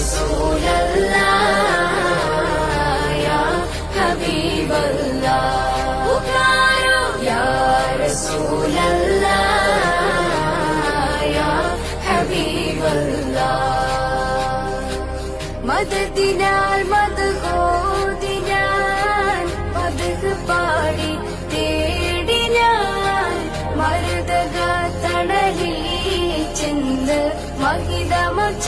റസൂലല്ലാഹ് യാ ഹബീബല്ലാഹ് പുകാരോ യാ റസൂലല്ലാഹ് യാ ഹബീബല്ലാഹ് മദദിനാൽ മദ്ഹോദിനാൽ മദ്ഹ് പാടി തേടി ഞാൻ മരുതക തണലിൽ ചെന്ന് മഹിതമച്ച